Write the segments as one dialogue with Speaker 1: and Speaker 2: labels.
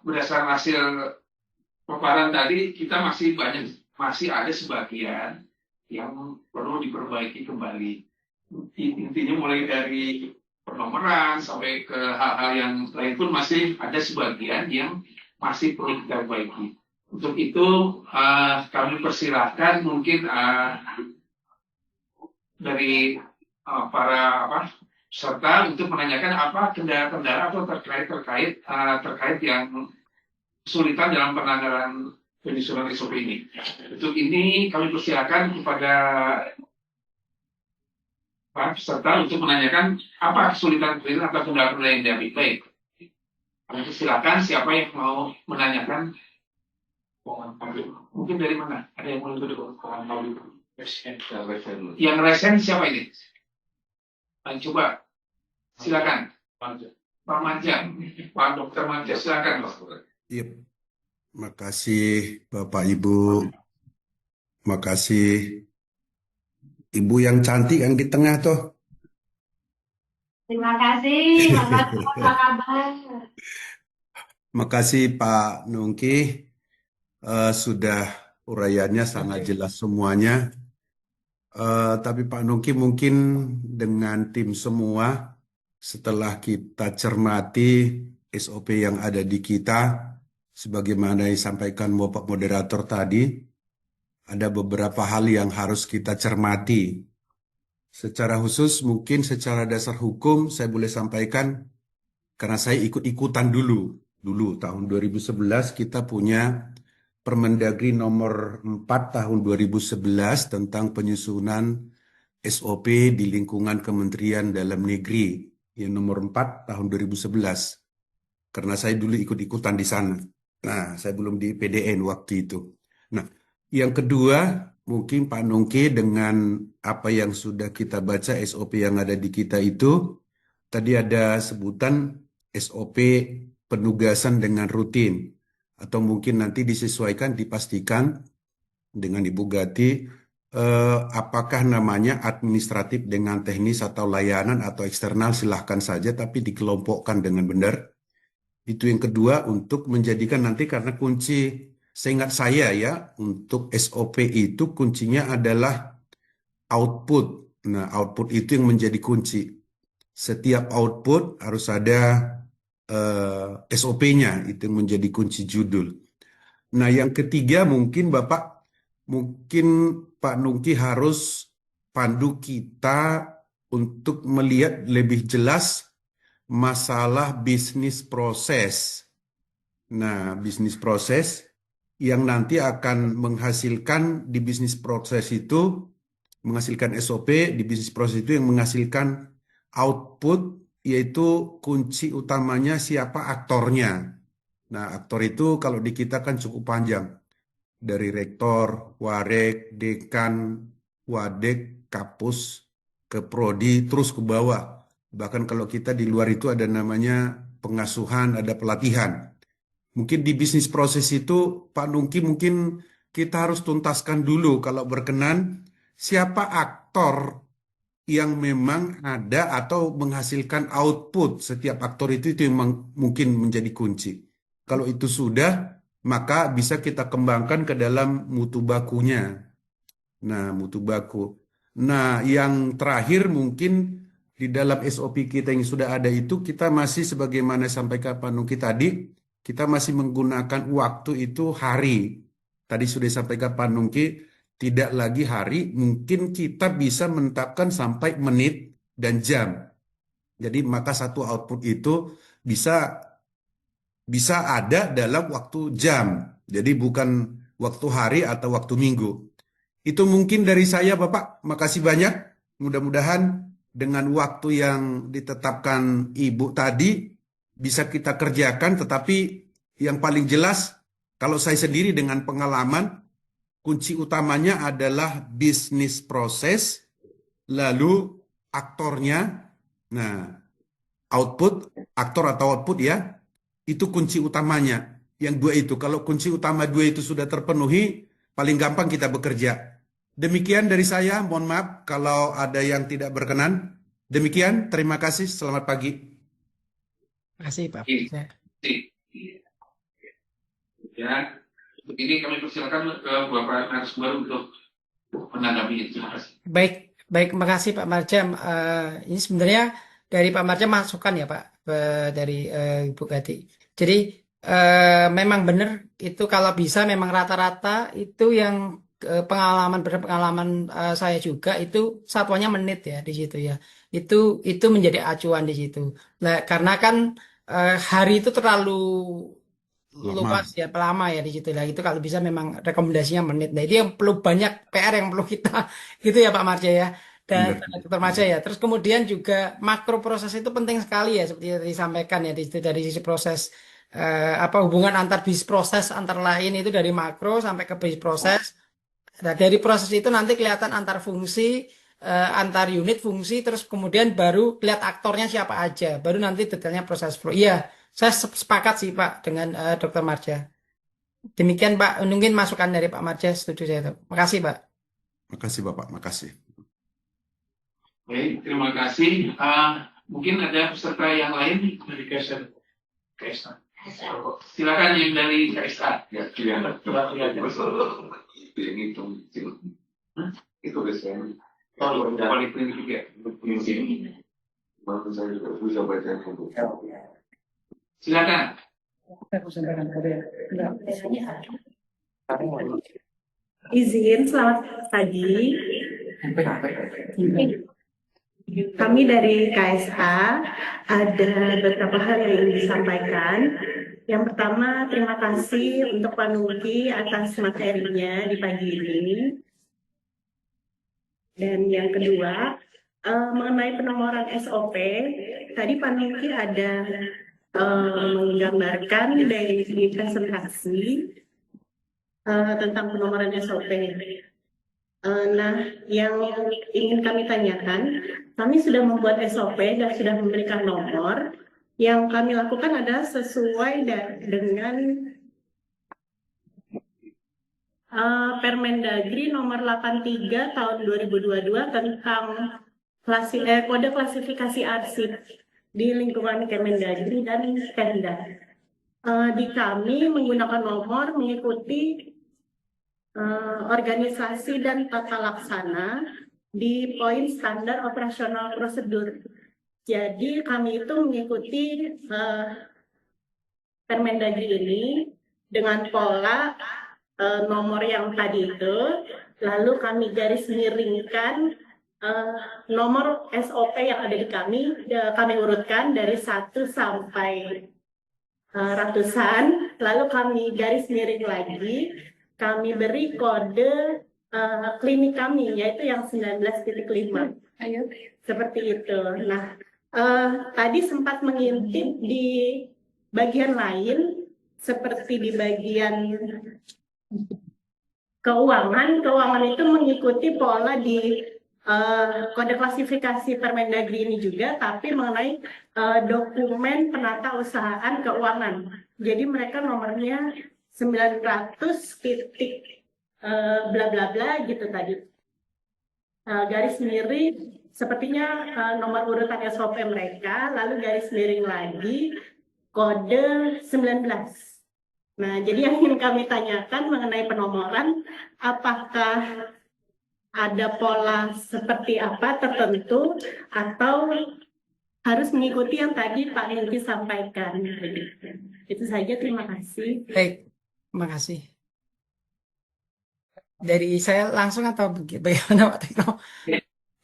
Speaker 1: berdasarkan hasil paparan tadi, kita masih ada sebagian yang perlu diperbaiki kembali. Intinya mulai dari penomoran sampai ke hal-hal yang lain pun masih ada sebagian yang masih perlu kita perbaiki. Untuk itu kami persilahkan mungkin dari para peserta untuk menanyakan apa kendala-kendala atau terkait yang kesulitan dalam penanganan penyusunan SOP ini. Untuk ini kami persilakan kepada para peserta untuk menanyakan apa kesulitan atau kendala-kendala yang dihadapi. Baik, kami persilakan siapa yang mau menanyakan. Mungkin dari mana? Ada yang mau duduk? Yang resen siapa ini? Coba silakan. Pak Manja, Pak Dokter Manja, silakan.
Speaker 2: Yep. Makasih Bapak Ibu, makasih Ibu yang cantik yang di tengah tuh.
Speaker 3: Terima kasih, apa kabar?
Speaker 2: Makasih Pak Nungki, sudah uraiannya sangat jelas semuanya. Tapi Pak Nungki mungkin dengan tim semua, setelah kita cermati SOP yang ada di kita, sebagaimana disampaikan Bapak Moderator tadi, ada beberapa hal yang harus kita cermati. Secara khusus mungkin secara dasar hukum saya boleh sampaikan, karena saya ikut-ikutan dulu tahun 2011 kita punya Permendagri nomor 4 tahun 2011 tentang penyusunan SOP di lingkungan Kementerian Dalam Negeri yang nomor 4 tahun 2011. Karena saya dulu ikut-ikutan di sana. Nah, saya belum di PDN waktu itu. Nah, yang kedua, mungkin Pak Nungki dengan apa yang sudah kita baca SOP yang ada di kita itu, tadi ada sebutan SOP penugasan dengan rutin. Atau mungkin nanti disesuaikan, dipastikan dengan Ibu Gati, apakah namanya administratif dengan teknis atau layanan atau eksternal, silahkan saja, tapi dikelompokkan dengan benar. Itu yang kedua, untuk menjadikan nanti, karena kunci seingat saya ya, untuk SOP itu kuncinya adalah output. Nah, output itu yang menjadi kunci. Setiap output harus ada SOP-nya, itu yang menjadi kunci judul. Nah, yang ketiga mungkin Pak Nungki harus pandu kita untuk melihat lebih jelas masalah bisnis proses. Nah, bisnis proses yang nanti akan menghasilkan di bisnis proses itu, menghasilkan SOP, di bisnis proses itu yang menghasilkan output, yaitu kunci utamanya siapa aktornya. Nah, aktor itu kalau di kita kan cukup panjang. Dari rektor, warek, dekan, wadek, kapus, ke prodi, terus ke bawah. Bahkan kalau kita di luar itu ada namanya pengasuhan, ada pelatihan. Mungkin di bisnis proses itu, Pak Nungki, mungkin kita harus tuntaskan dulu kalau berkenan, siapa aktor yang memang ada atau menghasilkan output. Setiap aktor itu yang mungkin menjadi kunci. Kalau itu sudah, maka bisa kita kembangkan ke dalam mutu bakunya. Nah, mutu baku. Nah, yang terakhir mungkin di dalam SOP kita yang sudah ada itu, kita masih sebagaimana sampaikan Pak Nungki tadi, kita masih menggunakan waktu itu hari. Tadi sudah disampaikan Pak Nungki, tidak lagi hari, mungkin kita bisa menetapkan sampai menit dan jam. Jadi maka satu output itu bisa ada dalam waktu jam. Jadi bukan waktu hari atau waktu minggu. Itu mungkin dari saya, Bapak. Makasih banyak. Mudah-mudahan dengan waktu yang ditetapkan Ibu tadi bisa kita kerjakan. Tetapi yang paling jelas, kalau saya sendiri dengan pengalaman, kunci utamanya adalah bisnis proses, lalu aktornya, nah output, aktor atau output ya, itu kunci utamanya. Yang dua itu, kalau kunci utama dua itu sudah terpenuhi, paling gampang kita bekerja. Demikian dari saya, mohon maaf kalau ada yang tidak berkenan. Demikian, terima kasih, selamat pagi.
Speaker 4: Terima kasih Pak.
Speaker 1: Terima kasih. Ya, untuk ini kami persilakan ke Bapak narasumber untuk menanggapi. Terima kasih.
Speaker 4: Baik, makasih Pak Marjam. Ini sebenarnya dari Pak Marjam masukan ya Pak, dari Ibu Gati. Jadi memang benar itu kalau bisa memang rata-rata itu yang berpengalaman saya juga itu satuannya menit ya di situ ya. Itu menjadi acuan di situ. Nah, karena kan hari itu terlalu
Speaker 2: Lama.
Speaker 4: luas ya, lama ya di situ lah. Itu kalau bisa memang rekomendasinya menit. Nah, itu yang perlu banyak PR yang perlu kita gitu ya Pak Marja ya. Dan
Speaker 2: Benar.
Speaker 4: Dr. Marja ya. Terus kemudian juga makro proses itu penting sekali ya seperti yang disampaikan ya di situ dari sisi proses hubungan antar bis proses antar lain itu dari makro sampai ke bis proses. Nah, dari proses itu nanti kelihatan antar fungsi, antar unit fungsi, terus kemudian baru lihat aktornya siapa aja. Baru nanti detailnya proses flow. Iya, saya sepakat sih Pak dengan Dr. Marja. Demikian Pak, mungkin masukan dari Pak Marja, setuju saya itu. Makasih Pak.
Speaker 2: Makasih Bapak, makasih.
Speaker 1: Baik, terima kasih. Mungkin ada peserta yang lain dari KSA. Silakan yang dari KSA. Ya, itu yang itu biasanya. Oh, poliklinik juga. Saya juga bisa baca itu. Silakan.
Speaker 5: Izin, selamat pagi. Kami dari KSA ada beberapa hal yang ingin disampaikan. Yang pertama, terima kasih untuk Pak Nuki atas materinya di pagi ini. Dan yang kedua, mengenai penomoran SOP, tadi Pak Nuki ada menggambarkan dari presentasi tentang penomoran SOP. Nah, yang ingin kami tanyakan, kami sudah membuat SOP dan sudah memberikan nomor. Yang kami lakukan adalah sesuai dengan Permendagri nomor 83 tahun 2022 tentang kode klasifikasi arsip di lingkungan Kemendagri dan Pemda. Di kami menggunakan nomor mengikuti organisasi dan tata laksana di poin standar operasional prosedur. Jadi kami itu mengikuti Permendagri ini dengan pola nomor yang tadi itu, lalu kami garis miringkan nomor SOP yang ada di kami urutkan dari 1 sampai ratusan, lalu kami garis miring lagi, kami beri kode klinik kami, yaitu yang 19.5. Seperti itu. Nah, tadi sempat mengintip di bagian lain, seperti di bagian keuangan itu mengikuti pola di kode klasifikasi Permendagri ini juga, tapi mengenai dokumen penata usahaan keuangan. Jadi mereka nomornya 900 titik bla bla bla gitu tadi. Garis miring sepertinya nomor urutan SOP mereka, lalu garis miring lagi kode 19. Nah, jadi yang ingin kami tanyakan mengenai penomoran, apakah ada pola seperti apa tertentu atau harus mengikuti yang tadi Pak Ningki sampaikan. Itu saja, terima kasih.
Speaker 4: Baik, terima kasih. Dari saya langsung atau bagaimana Pak Tekno?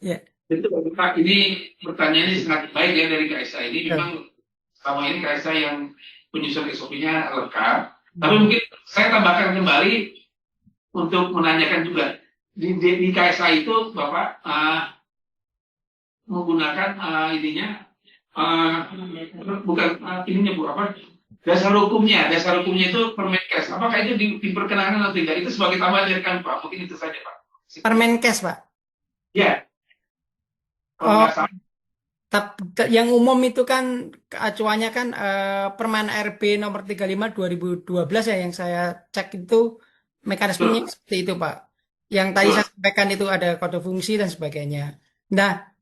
Speaker 4: Ya.
Speaker 1: Betul, Pak. Ini pertanyaannya sangat baik ya dari KSA ini. Memang selama ini KSA yang penyusun SOP-nya lengkap. Tapi mungkin saya tambahkan kembali untuk menanyakan juga. Di KSA itu Bapak menggunakan ininya Bu, apa? Dasar hukumnya itu Permenkes. Apakah itu diperkenankan atau tidak? Itu sebagai tambahan dari kami, Pak. Mungkin itu saja, Pak.
Speaker 4: Permenkes, Pak.
Speaker 1: Ya.
Speaker 4: Yang umum itu kan acuannya kan Permen RB nomor 35 2012 ya, yang saya cek itu mekanismenya seperti itu Pak. Yang tadi saya sampaikan itu ada kode fungsi dan sebagainya. Nah,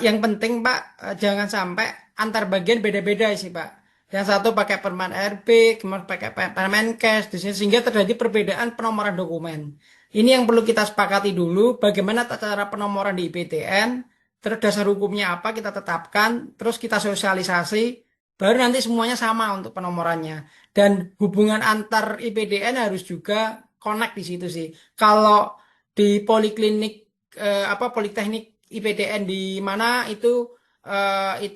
Speaker 4: yang penting Pak, jangan sampai antar bagian beda-beda sih Pak. Yang satu pakai Permen RB, kemudian pakai Permen Cash, sehingga terjadi perbedaan penomoran dokumen. Ini yang perlu kita sepakati dulu, bagaimana cara penomoran di IPDN, terus dasar hukumnya apa kita tetapkan, terus kita sosialisasi, baru nanti semuanya sama untuk penomorannya. Dan hubungan antar IPDN harus juga connect di situ sih. Kalau di poliklinik politeknik IPDN di mana itu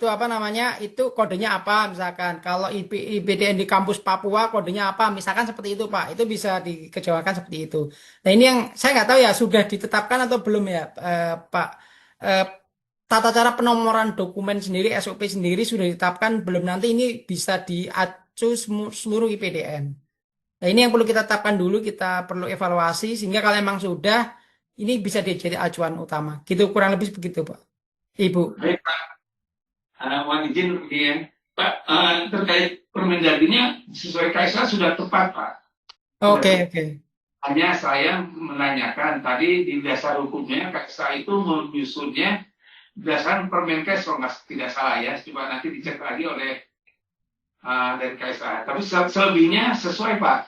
Speaker 4: apa namanya, itu kodenya apa misalkan, kalau IPDN di kampus Papua kodenya apa misalkan, seperti itu Pak, itu bisa dikejawakan seperti itu. Nah ini yang saya nggak tahu ya sudah ditetapkan atau belum ya Pak. Eh, Tata cara penomoran dokumen sendiri, SOP sendiri sudah ditetapkan belum, nanti ini bisa diacu seluruh IPDN. Nah ini yang perlu kita tetapkan dulu, kita perlu evaluasi sehingga kalau memang sudah, ini bisa jadi acuan utama gitu, kurang lebih begitu Pak Ibu.
Speaker 1: Baik Pak, mohon izin ya Pak, terkait Permendagrinya sesuai KSA sudah tepat Pak.
Speaker 4: Oke.
Speaker 1: Hanya saya menanyakan tadi di dasar hukumnya KSA itu menyusunnya berdasarkan Permenkes kalau tidak salah ya, coba nanti dicek lagi oleh dari KSA. Tapi selebihnya sesuai Pak.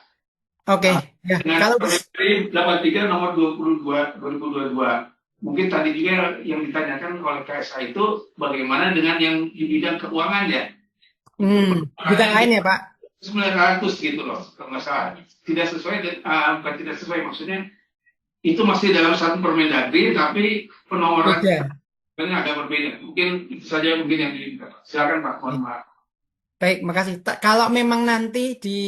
Speaker 4: Oke. Ya,
Speaker 1: Dengan
Speaker 4: kalau
Speaker 1: Permendagri 83 nomor 22 2022. Mungkin tadi juga yang ditanyakan oleh KSA itu bagaimana dengan yang di bidang keuangan ya.
Speaker 4: bidang lain ya Pak.
Speaker 1: 900 gitu loh, kalau nggak salah. Tidak sesuai, bukan tidak sesuai, maksudnya itu masih dalam satu Permendagri, tapi penomoran ini agak berbeda. Mungkin itu saja mungkin yang diminta. Silakan Pak, mohon maaf.
Speaker 4: Baik, makasih. Kalau memang nanti di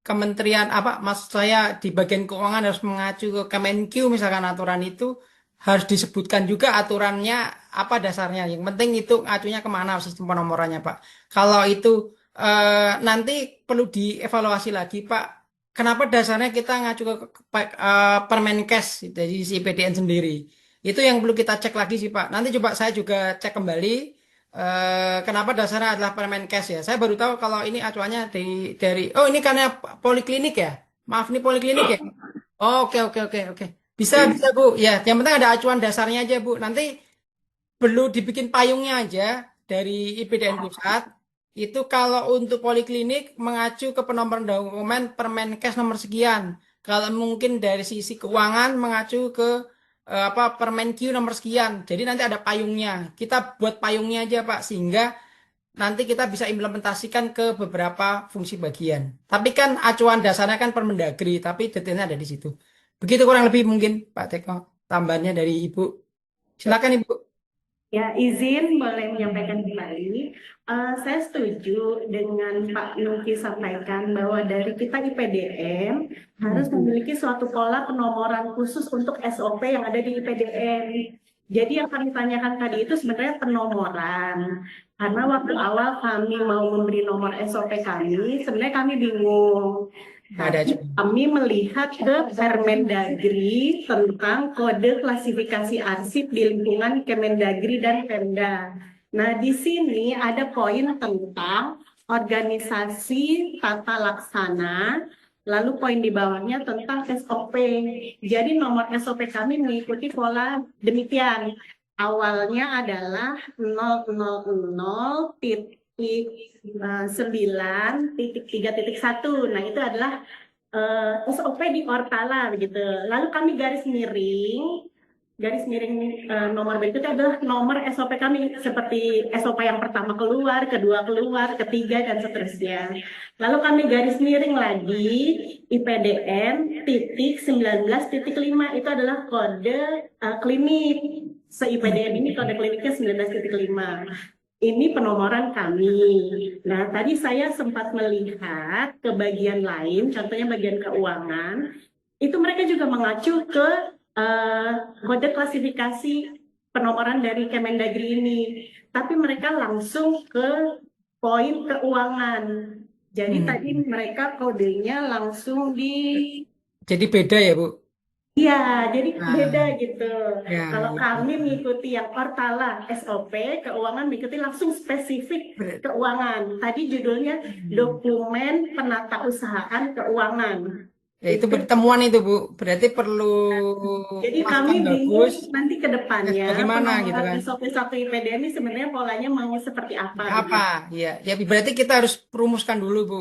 Speaker 4: kementerian maksud saya di bagian keuangan harus mengacu ke Kemenq misalkan aturan itu, harus disebutkan juga aturannya apa dasarnya. Yang penting itu ngacunya kemana sistem penomorannya Pak. Kalau itu nanti perlu dievaluasi lagi Pak. Kenapa dasarnya kita ngacu ke Permenkes dari si IPDN sendiri. Itu yang perlu kita cek lagi sih Pak. Nanti coba saya juga cek kembali kenapa dasarnya adalah Permenkes ya. Saya baru tahu kalau ini acuannya dari oh ini karena poliklinik ya. Maaf nih poliklinik ya. Oh, oke. Bisa Bu. Ya, yang penting ada acuan dasarnya aja Bu. Nanti perlu dibikin payungnya aja dari IPDN pusat. Itu kalau untuk poliklinik mengacu ke penomoran dokumen Permenkes nomor sekian. Kalau mungkin dari sisi keuangan mengacu ke Permenq nomor sekian. Jadi nanti ada payungnya. Kita buat payungnya aja Pak, sehingga nanti kita bisa implementasikan ke beberapa fungsi bagian. Tapi kan acuan dasarnya kan Permendagri, tapi detailnya ada di situ. Begitu kurang lebih mungkin Pak Teko, tambahannya dari Ibu. Silakan Ibu.
Speaker 5: Ya, izin boleh menyampaikan kembali. Saya setuju dengan Pak Nungki sampaikan bahwa dari kita IPDN harus memiliki suatu pola penomoran khusus untuk SOP yang ada di IPDN. Jadi yang kami tanyakan tadi itu sebenarnya penomoran. Karena waktu awal kami mau memberi nomor SOP kami, sebenarnya kami bingung. Kami melihat ke Permendagri tentang kode klasifikasi arsip di lingkungan Kemendagri dan Pemda. Nah, di sini ada poin tentang organisasi tata laksana, lalu poin di bawahnya tentang SOP. Jadi nomor SOP kami mengikuti pola demikian. Awalnya adalah 000.9.3.1. Nah, itu adalah SOP di Ortala begitu. Lalu kami garis miring nomor berikutnya adalah nomor SOP kami seperti SOP yang pertama keluar, kedua keluar, ketiga dan seterusnya. Lalu kami garis miring lagi IPDN titik 19.5 itu adalah kode klinik. Se-IPDN ini kode kliniknya 19.5. Ini penomoran kami. Nah, tadi saya sempat melihat ke bagian lain, contohnya bagian keuangan, itu mereka juga mengacu ke kode klasifikasi penomoran dari Kemendagri ini. Tapi mereka langsung ke poin keuangan. Jadi tadi mereka kodenya langsung
Speaker 4: Jadi beda ya Bu?
Speaker 5: Iya, jadi beda gitu. Kalau kami mengikuti yang Ortala SOP, keuangan mengikuti langsung spesifik keuangan. Tadi judulnya dokumen penata usahaan keuangan.
Speaker 4: Ya, itu pertemuan itu Bu, berarti perlu
Speaker 5: Jadi
Speaker 4: masukan
Speaker 5: kami bingung
Speaker 4: bagus.
Speaker 5: nanti ke depannya
Speaker 4: Bagaimana gitu
Speaker 5: pengembangan
Speaker 4: kan?
Speaker 5: SOP-SOP IPD ini sebenarnya polanya mau seperti apa gitu.
Speaker 4: Apa? Ya, ya berarti kita harus rumuskan dulu Bu.